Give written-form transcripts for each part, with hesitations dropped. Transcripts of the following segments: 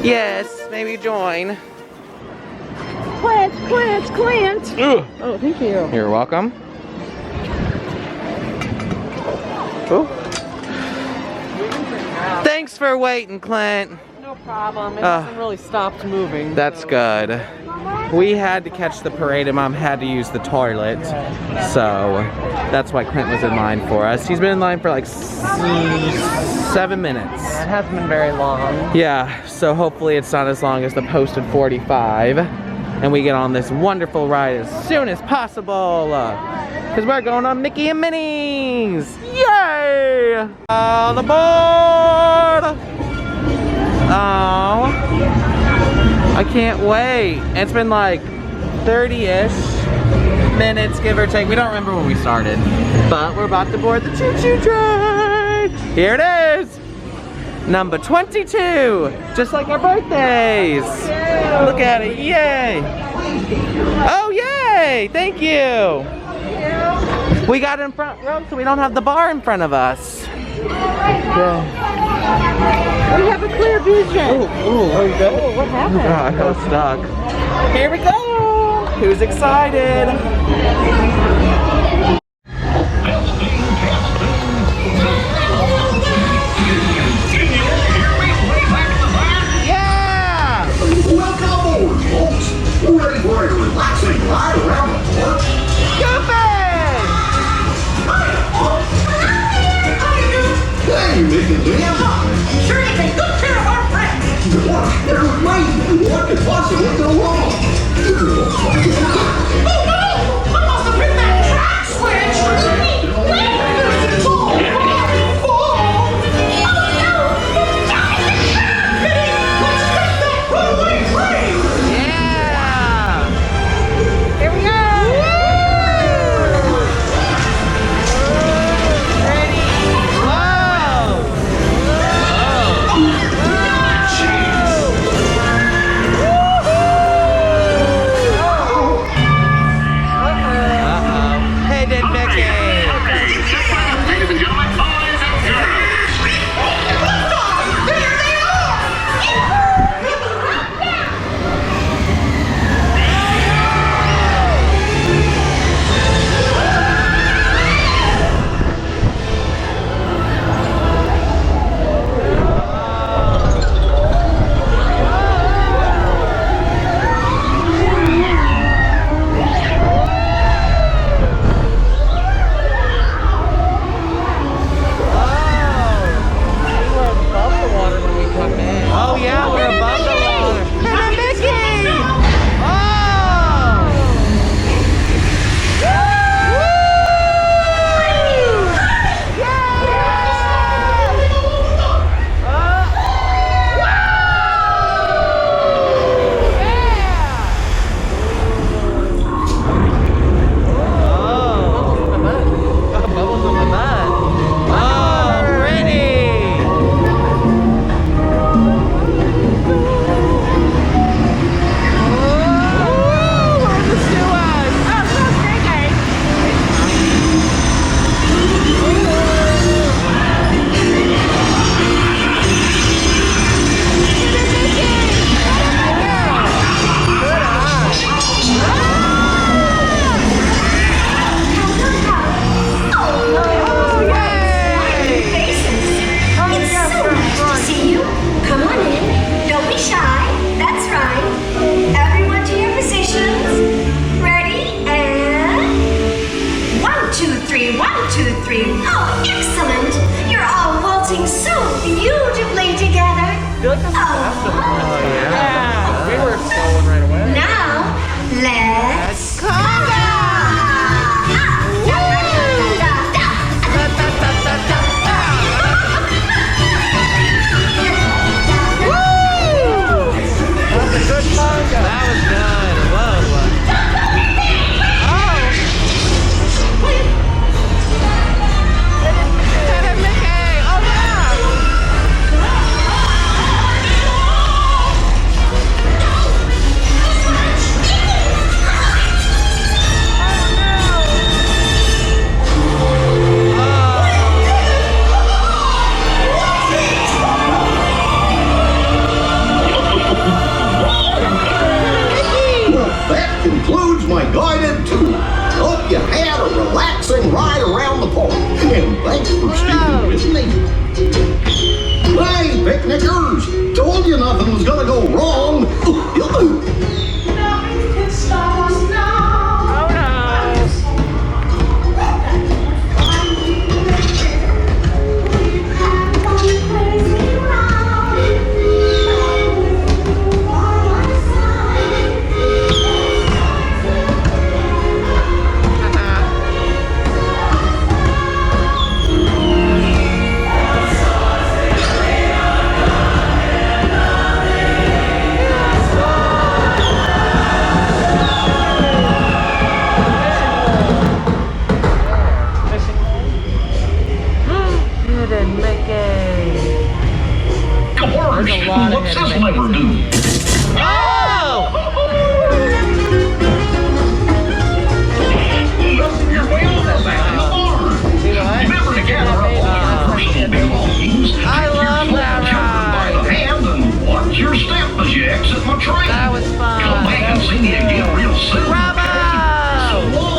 Yes, maybe join. Clint! Ugh. Oh, thank you. You're welcome. Oh. Thanks for waiting, Clint. No problem. It hasn't really stopped moving. That's so. good. We had to catch the parade and Mom had to use the toilet. So that's why Clint was in line for us. He's been in line for like 7 minutes. It hasn't been very long. Yeah, so hopefully it's not as long as the posted 45. And we get on this wonderful ride as soon as possible. Because we're going on Mickey and Minnie's. Yay! On the board! Oh, I can't wait. It's been like 30-ish minutes, give or take. We don't remember when we started, but we're about to board the choo-choo train. Here it is, number 22, just like our birthdays. Look at it, yay. Oh, yay, thank you. We got in front row so we don't have the bar in front of us. Yeah. We have a clear vision. Oh, you good? Oh, what happened? Oh, I got stuck. Here we go. Who's excited? Yeah! Welcome aboard, folks. We're ready for a relaxing ride around the porch. Hey, Mickey, damn. Sure you take good care of our friends. They're amazing. What could possibly go wrong? Oh no! I must have hit that track switch. Wait! Oh no! Minnie, let's take that runaway train. Yeah! Here we go! Ready? Whoa! Hey, did Mickey! Ladies and gentlemen, boys and girls. There they are! Oh yeah, we're above the water. Hey, Mickey! Oh! Bubbles on the mud. Oh, pretty! concludes my guided tour. Hope you had a relaxing ride around the park, and thanks for sticking with me. Hey, picnickers! Told you nothing was gonna go wrong. Nothing can stop us now. Oh no. What's this lever do? Your wheels are back in the barn. Remember to gather up all your personal belongings. I love that by the hand and watch your step as you exit my train. That was fun. Come back and see me again real soon. Bravo! So long.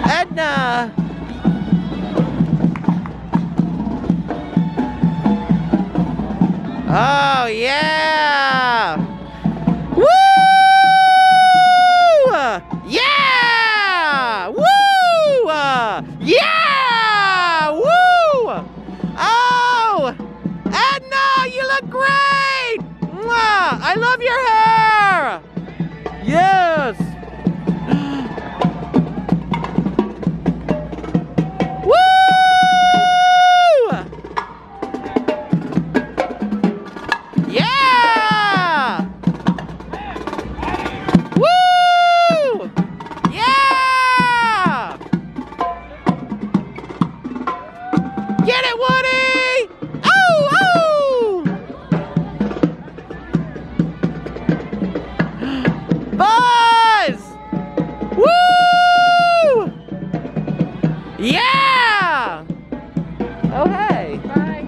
Edna! Oh yeah! Woo! Yeah! Woo! Yeah! Woo! Oh! Edna, you look great! Mwah! I love your hair! Yes! Yeah! Woo! Yeah! Get it, Woody! Oh, oh! Buzz! Woo! Yeah! Oh, hey. Bye.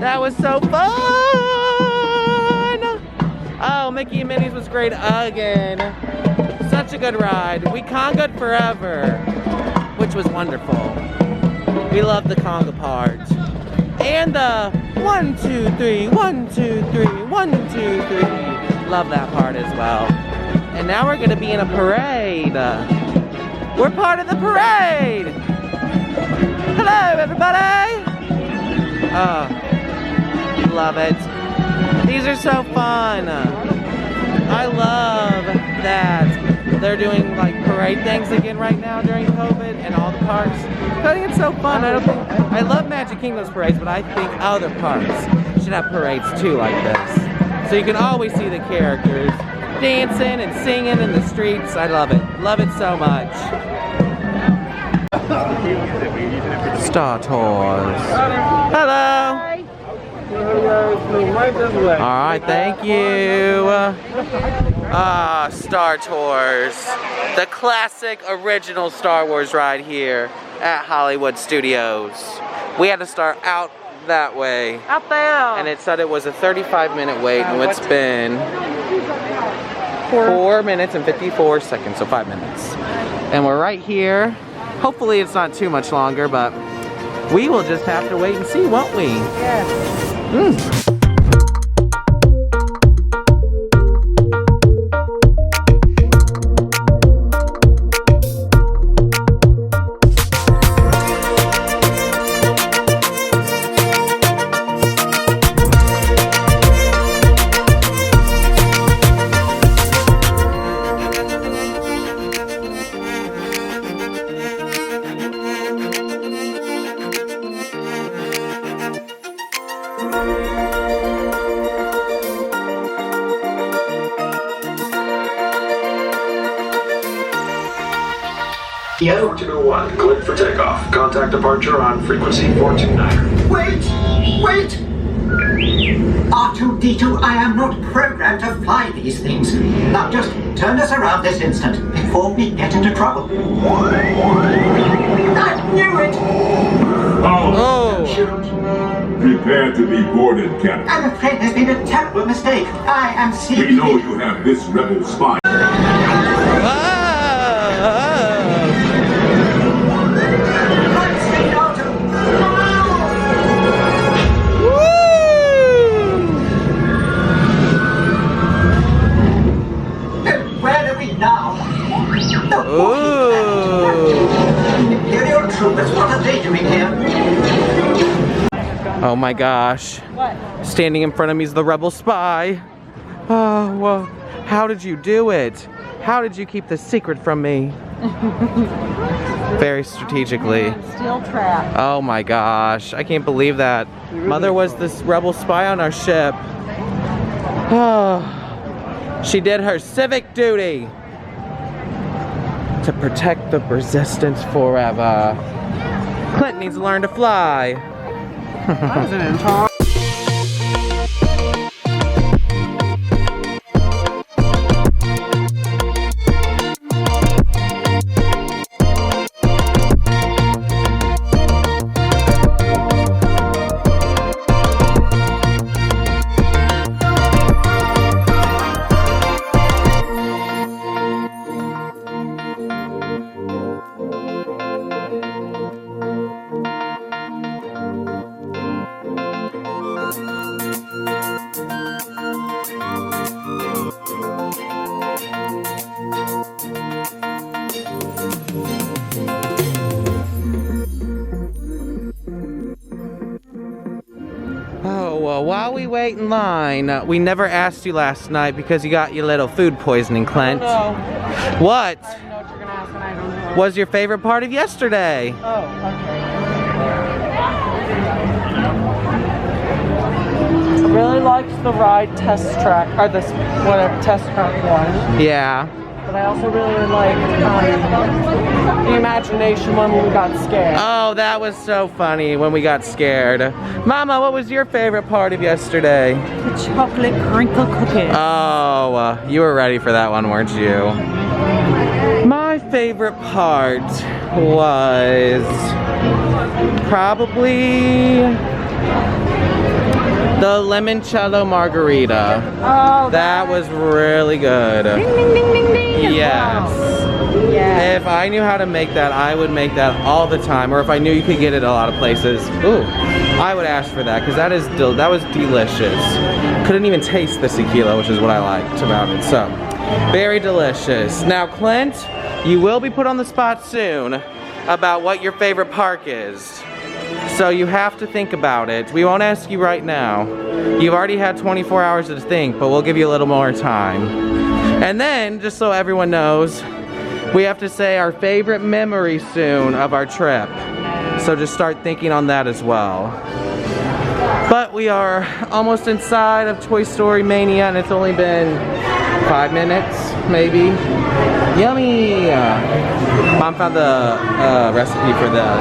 That was so fun! Oh, Mickey and Minnie's was great again. Such a good ride. We congaed forever, which was wonderful. We love the conga part. And the 1, 2, 3, 1, 2, 3, 1, 2, 3. Love that part as well. And now we're gonna be in a parade. We're part of the parade! Hello, everybody! Oh, love it. These are so fun. I love that they're doing like parade things again right now during COVID and all the parks. I think it's so fun. I love Magic Kingdom's parades, but I think other parks should have parades too like this. So you can always see the characters dancing and singing in the streets. I love it. Love it so much. Star Tours. Hello. Alright, thank you. Star Tours. The classic original Star Wars ride here at Hollywood Studios. We had to start out that way. Out there. And it said it was a 35-minute wait, and it's been 4 minutes and 54 seconds, so 5 minutes. And we're right here. Hopefully it's not too much longer, but we will just have to wait and see, won't we? Yes. Yeah. 401, cleared for takeoff. Contact departure on frequency 429. Wait! R2-D2, I am not programmed to fly these things. Now just turn us around this instant before we get into trouble. I knew it! Oh, shoot. Prepare to be boarded, Captain. I'm afraid there's been a terrible mistake. I am seeing... We know you have this rebel spy. What are they doing here? Oh my gosh. What? Standing in front of me is the rebel spy. Oh, well, how did you do it? How did you keep this secret from me? Very strategically. Steel trap. Oh my gosh. I can't believe that. Mother was this rebel spy on our ship. Oh, she did her civic duty to protect the resistance forever. Clint needs to learn to fly. While we wait in line, we never asked you last night because you got your little food poisoning, Clint. No. What? I don't know what you're gonna ask and I don't know. Was your favorite part of yesterday? Oh, okay. I really liked the ride test track, or this, whatever, test track one. Yeah. But I also really liked the imagination one when we got scared. Oh, that was so funny when we got scared. Mama, what was your favorite part of yesterday? The chocolate crinkle cookies. Oh, you were ready for that one, weren't you? My favorite part was probably the Limoncello Margarita. Oh, that was really good. Ding, ding, ding, ding, ding. Yes. Wow. Yeah. If I knew how to make that, I would make that all the time. Or if I knew you could get it a lot of places, ooh, I would ask for that because that was delicious. Couldn't even taste the tequila, which is what I liked about it. So, very delicious. Now, Clint, you will be put on the spot soon about what your favorite park is. So you have to think about it. We won't ask you right now. You've already had 24 hours to think, but we'll give you a little more time. And then, just so everyone knows, we have to say our favorite memory soon of our trip. So just start thinking on that as well. But we are almost inside of Toy Story Mania, and it's only been 5 minutes, maybe. Yummy! Mom found the recipe for the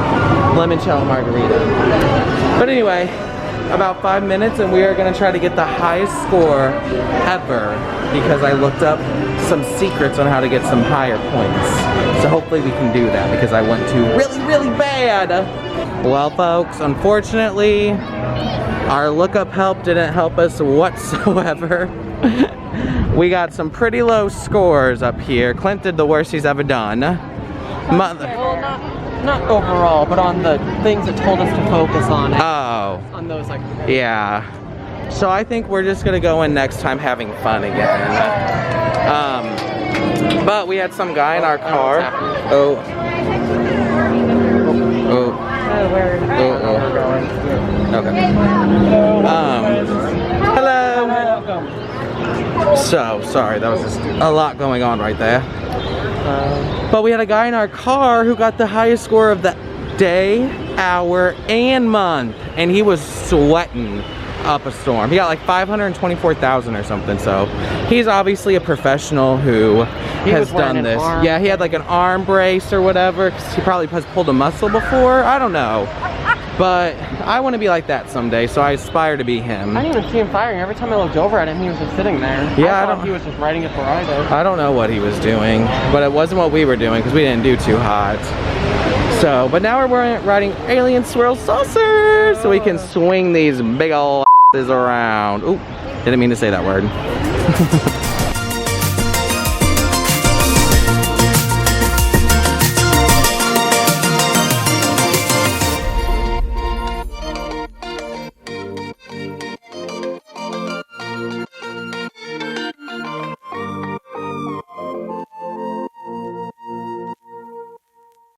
Limoncello Margarita. But anyway, about 5 minutes, and we are going to try to get the highest score ever because I looked up some secrets on how to get some higher points. So hopefully we can do that because I want to really, really bad. Well, folks, unfortunately, our lookup help didn't help us whatsoever. We got some pretty low scores up here. Clint did the worst he's ever done. Mother. Well, not overall, but on the things that told us to focus on. Oh. On those, like. Yeah. So I think we're just gonna go in next time having fun again. But we had some guy in our car. Oh. Where we're going. Okay. Hello. So, sorry, that was just a lot going on right there. But we had a guy in our car who got the highest score of the day, hour, and month. And he was sweating up a storm. He got like 524,000 or something. So he's obviously a professional who has done this. Yeah, he had like an arm brace or whatever. 'Cause he probably has pulled a muscle before. I don't know. But I want to be like that someday, so I aspire to be him. I didn't even see him firing. Every time I looked over at him, he was just sitting there. Yeah, I thought he was just riding it for I did. I don't know what he was doing, but it wasn't what we were doing because we didn't do too hot. So, but now we're riding alien swirl saucers, so we can swing these big ol' asses around. Ooh, didn't mean to say that word.